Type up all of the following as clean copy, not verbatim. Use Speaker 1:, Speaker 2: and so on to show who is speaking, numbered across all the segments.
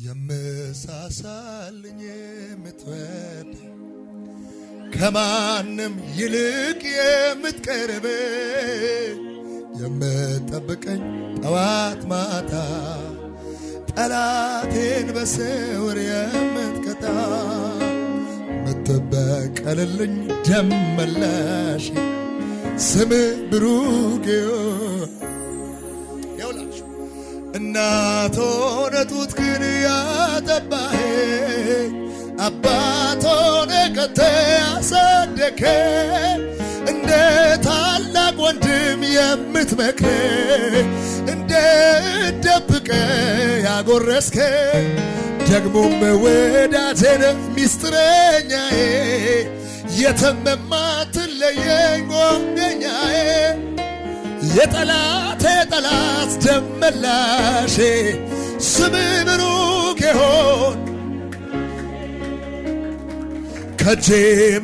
Speaker 1: የምሳሳልኝ የምትወድ ከማንም ይልቅ የምትቀርብ የምትጠብቀኝ ጠዋት ማታ ጠላቴን በስውር የምትቀጣ ምትበቀልልኝ ደም መላሽ ስም ብሩክ ይውላችሁ እናት ሆነ ጡት ግን ያጠባኸኝ አባት ሆነ ቀተ ያሳደከኝ እንደ ታላቅ ወንድም የምትመክረኝ እንደ ደብቀ ያጎረስከኝ ደግሞም ወዳጄን ሚስጥረኛዬ የተመማትለየኝ ጓደኛዬ የጠላቴ ጠላት ደም መላሼ ስም ብሩክ ይሁን ከጄ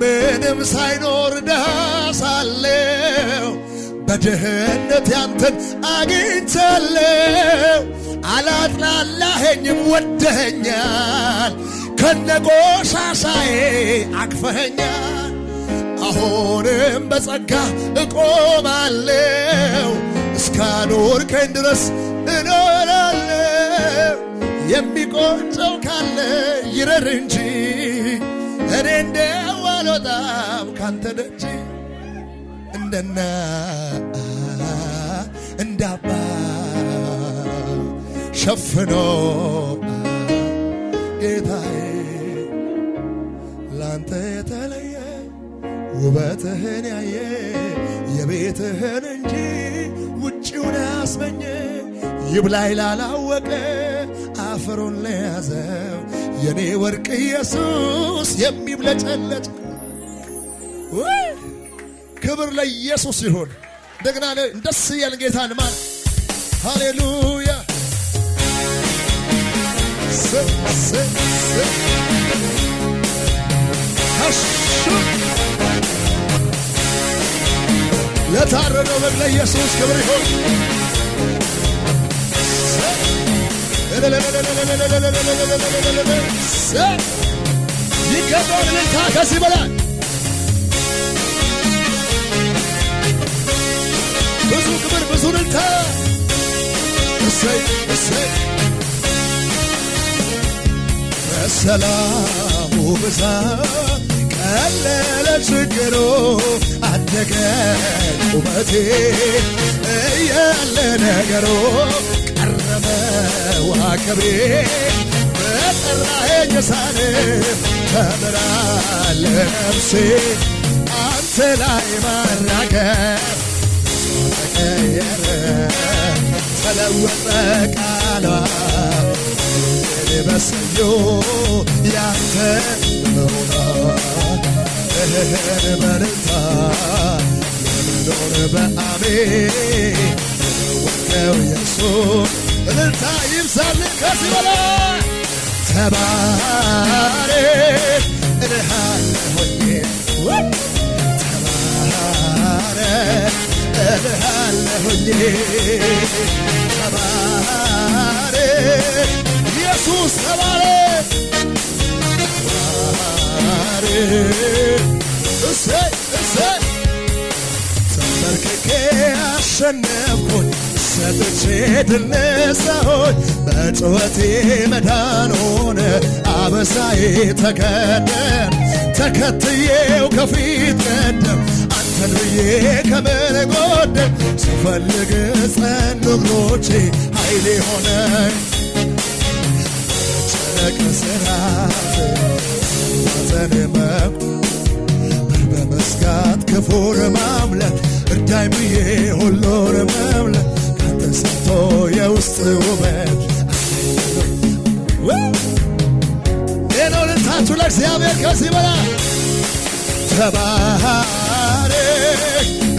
Speaker 1: ምንም ሳይኖር ድሃ ሳለሁ በድህነት ያንተን አግኝቻለሁ። አላጥላላኸኝም ወደኸኛል ከነቆሻሻዬ አቅፈኸኛል። አሁንም በጸጋ እቆማለሁ እስካኖርከኝ ድረስ እኖራለሁ። የሚቆጨው ካለ ይረር እንጂ እኔ እንደው አልወጣም ካንተ ደጅ እንደና እንዳባ ሸፍኖ ጌታዬ ላንተ የተለየ ውበትህን ያየ የቤትህን እንጂ ውጭውን ያስመኘ ይብላኝ ላላወቀ አፈሩን ለያዘው የኔ ወርቅ ኢየሱስ የሚብለጨለጭ ክብር ለኢየሱስ ይሁን። እንደገና ደስ ያለን ጌታን ማን ሃሌሉያ ለታረደው በግ ለኢየሱስ ክብር ይሁን። ይገባል ልልታ ከዚህ በላይ ብዙ ክብር ብዙ ልልታ እሰይ እሰይ በሰላሙ ብዛት ቀለለ ችግሩ አደገ ቁመቴ እያለ ነገሩ ቀረበ ዋከቤ በጠራኸኝ ሳልፍ ተምራለ ነፍሴ አንተ ላይ ማራገፍ ተቀየረ ተለወጠ ቃሏ በሰዮ ያንተ መሆኗ እህን በልታ የምኖር በአሜን ወቀው ኢየሱስ እልልታ ይብዛልን ከዚህ በላይ ተባረክ እልሃለሁኝ ተባረክ እልሃለሁኝ ተባረክ ኢየሱስ ተባረክ ተባረክ እሰይ እሰይ ተንበርክኬ አሸነፍኩኝ ሰጥቼ ድል ነሣሁኝ በጩኸቴ መዳን ሆነ አበሳዬ ተከደን ተከትዬው ከፊት ቀደም አንተን ብዬ ከምን ጎደል ስፈልግ ጸኑ እግሮቼ ኃይሌ ሆነኝ በጨነቅ ስራት ዘንመኩ በመስጋት ክፉን ማምለክ እርዳኝ ብዬ ሁሉን መምለክ ካንተ ሰጥቶ የውስጥ ውበት ሌላው ልልታችሁ ለእግዚአብሔር ከዚህ በላይ ተባረክ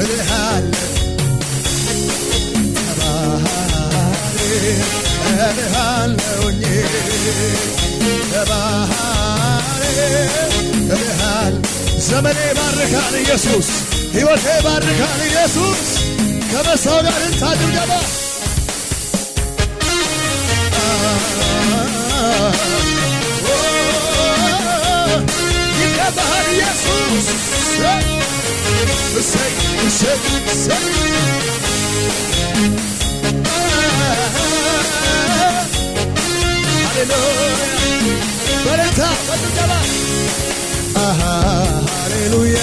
Speaker 1: እልሃለሁ ተባረክ እልሃለሁኝ ተባረክ እልሃለሁ ዘመኔ ባርካል ኢየሱስ ሕይወቴ ባርካል ኢየሱስ ከመሳው ጋር እንታድርገባ ኢየሱስ እሰይ እሰይ እሰይ ሃሌሉያ በረታ በድገባ ሃሌሉያ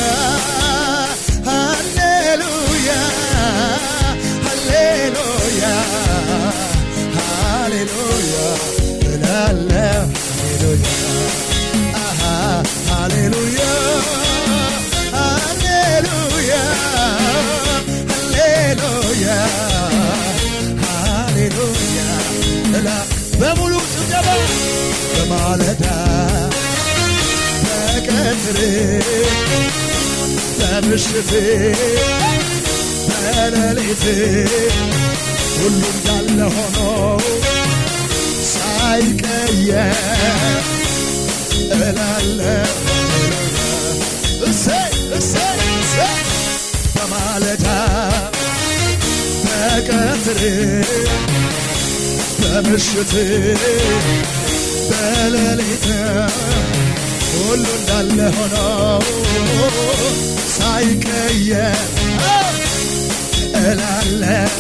Speaker 1: ሃሌሉያ ሃሌሉያ ሃሌሉያ እላለሁ ሃሌሉያ ሃሌሉያ ሃሌሉያ ሃሌሉያ እላ በሙሉ ጭብጨባ በማለዳ በቀትር በምሽት በሌሊት ሁሉ እንዳለ ሆኖ ሳይቀየር እላለሁ እሰይ እሰይ እሰይ በማለዳ በቀትር በምሽት በሌሊት ሁሉ እንዳለ ሆኖ ሳይቀየር እላለሁ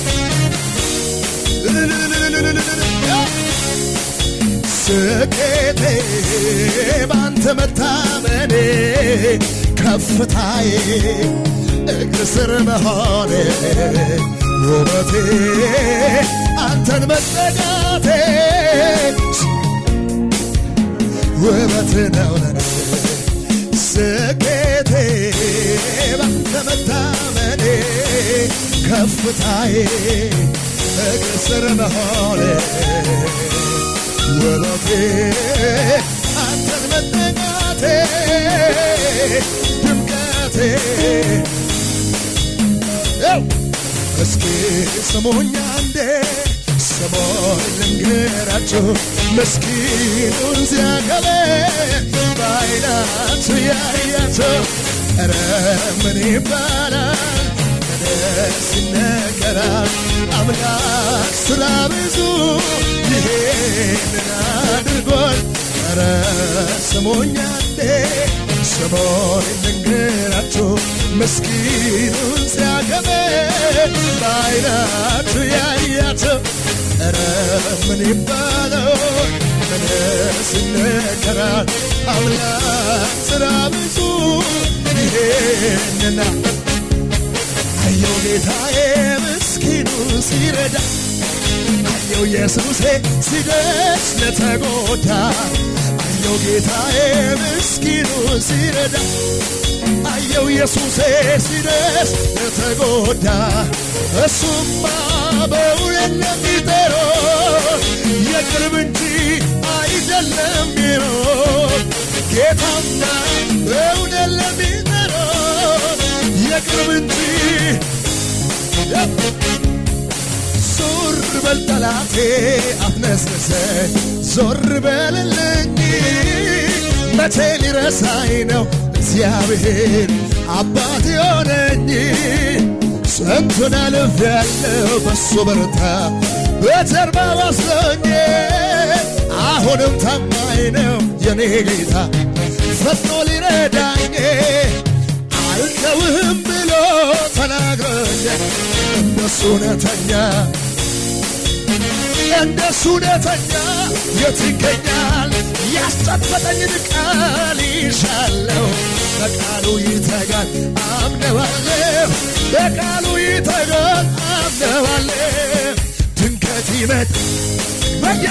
Speaker 1: ስኬቴ ባንተ መታመኔ ከፍታዬ እግር ስር መሆኔ ውበቴ አንተን መጠጋቴ ውበት ነው ለኔ ስኬቴ ባንተ መታመኔ ከፍታዬ እግር ስር መሆኔ ውበቴ አንተን መጠጋቴ ድምቀቴ እስኪ ስሙኝ አንዴ ስሙኝ ልንገራችሁ ምስኪኑን ሲያከብር በዓይናችሁ ያያችሁ ኧረ ምን ይባላል ምንስ ይነገራል አምላክ ስራ ብዙ ይሄንን አድርጓል ኧረ ስሙኝ አንዴ ስሙኝ ልንገራችሁ ምስኪኑን ሲያከብር በዓይናችሁ ያያችሁ ኧረ ምን ይባለው ምንስ ይነገራል አምላክ ስራ ብዙ ይሄንና አየው ጌታዬ ምስኪኑ ሲረዳ አየው ኢየሱሴ ሲደርስ ለተጎዳ አየው ጌታዬ ምስኪኑ ሲረዳ አየው ኢየሱሴ ሲደርስ ለተጎዳ እሱማ በእውነት ለሚጠራው የቅርብ እንጂ አይደለም የሚሮጥ ጌታማ በእውነት ለሚጠራው የቅርብ እንጂ ዞር በል ጠላቴ አትነስንሰ ዞር በልልኝ መቼ ሊረሳኝ ነው እግዚአብሔር አባት የሆነኝ ስንቱን አልፌያለሁ በሱ ብርታት በጀርባ ወስዶኝ አሁንም ታማኝ ነው የኔ ጌታ ፈጥኖ ሊረዳኝ አልተውህም ብሎ ተናግሮኛል እንደሱ እውነተኛ እንደሱ እውነተኛ የት ይገኛል ያስጨበጠኝን ቃል ይሻለው በቃሉ ይተጋል አምነዋለሁ በቃሉ ይተጋል አምነዋለሁ ድንገት ይመጣል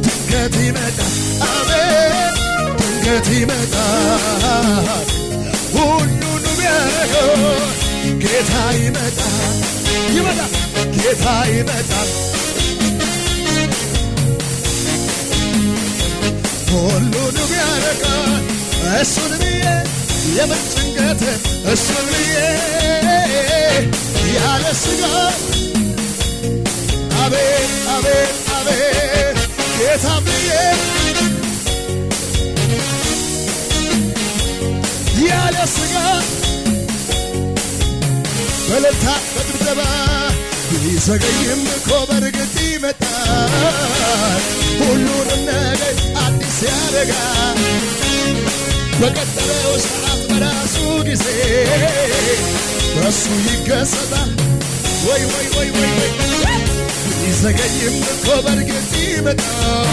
Speaker 1: ድንገት ይመጣል አሜን ድንገት ይመጣል ሁሉንም ያደረገው ጌታ ይመጣል ይመጣል ጌታ ይመጣል ሁሉንም ያደረጋል እሱን ብዬ የምን ጭንቀት እሱን ብዬ ያለ ስጋት አቤት አቤት አቤት ጌታም ብዬ ያለ ስጋት በእልልታ በድብደባ ቢዘገይም እኮ በእርግጥ ይመጣል ሁሉንም ነገር አዲስ ያደርጋል በቀጠለው ሰዓት በራሱ ጊዜ በሱ ይገሰጣል። ወይ ወይ ወይ ወይ ወይ ይዘገይም እኮ በርግጥ ይመጣል።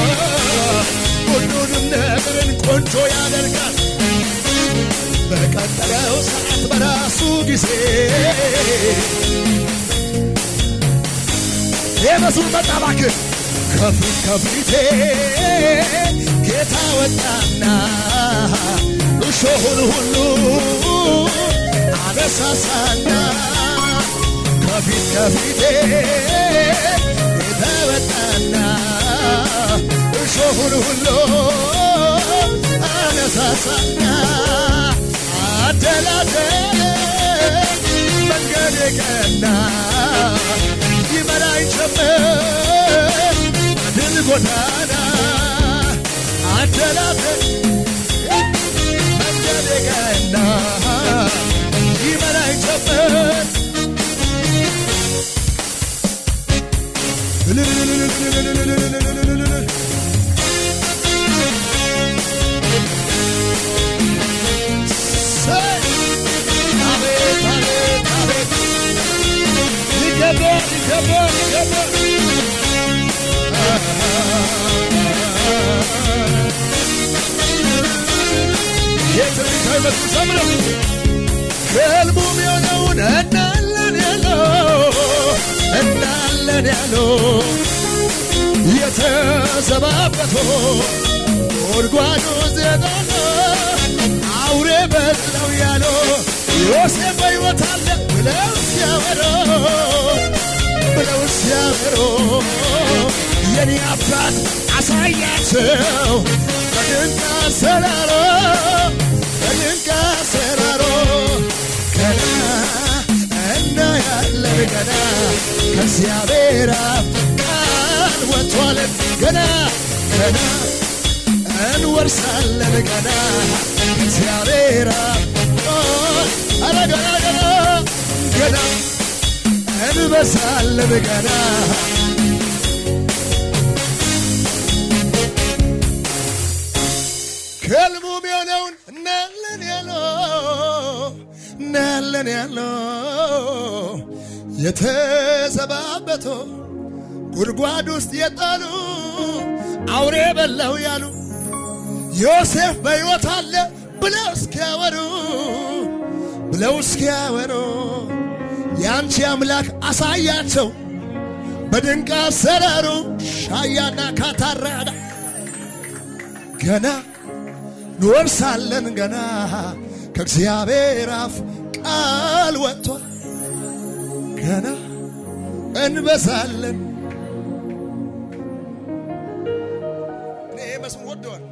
Speaker 1: ሁሉንም ነገርን ቆንጆ ያደርጋል በቀጠለው ሰዓት በራሱ ጊዜ። የመዝሙር መጣባክ ከፊት ከፊቴ ጌታ ወጣና እሾሁን ሁሉ አነሳሳና ከፊት ከፊቴ ጌታ ወጣና እሾሁን ሁሉ አነሳሳና አደላደለ መንገድ ቀና ይመራኝ ጀመር ድል ጎዳና አደላደለ መንገድ ቀና ይመራኝ ጀመር ከልቡም የሆነውን እናለን ያለው የተዘባበቶ ጉድጓዱ ዘጋለ አውሬ በላው ያለው ዮሴፍ በሕይወት አለ ብለው ሲያበሮ የኔ አባት አሳያቸው በድንቅ አሰራሮ ገና እናያለን ገና ከእግዚአብሔር አፍ ቃል ወጥቷል ገና እንወርሳለን ገና ከእግዚአብሔር አፍ ኧረ ገና እንበሳለን ገና ከልቡም የሆነውን እናለን ያለው የተዘባበቶ ጉድጓድ ውስጥ የጣሉ አውሬ በላው ያሉ ዮሴፍ በሕይወት አለ ብለው እስኪያወሩ የአንቺ አምላክ አሳያቸው በድንቅ አሰራሩ ሻያና ካታራዳ ገና እንወርሳለን ገና ከእግዚአብሔር አፍ ቃል ወጥቷል ገና እንበዛለን። እኔ መዝሙር ወደዋል።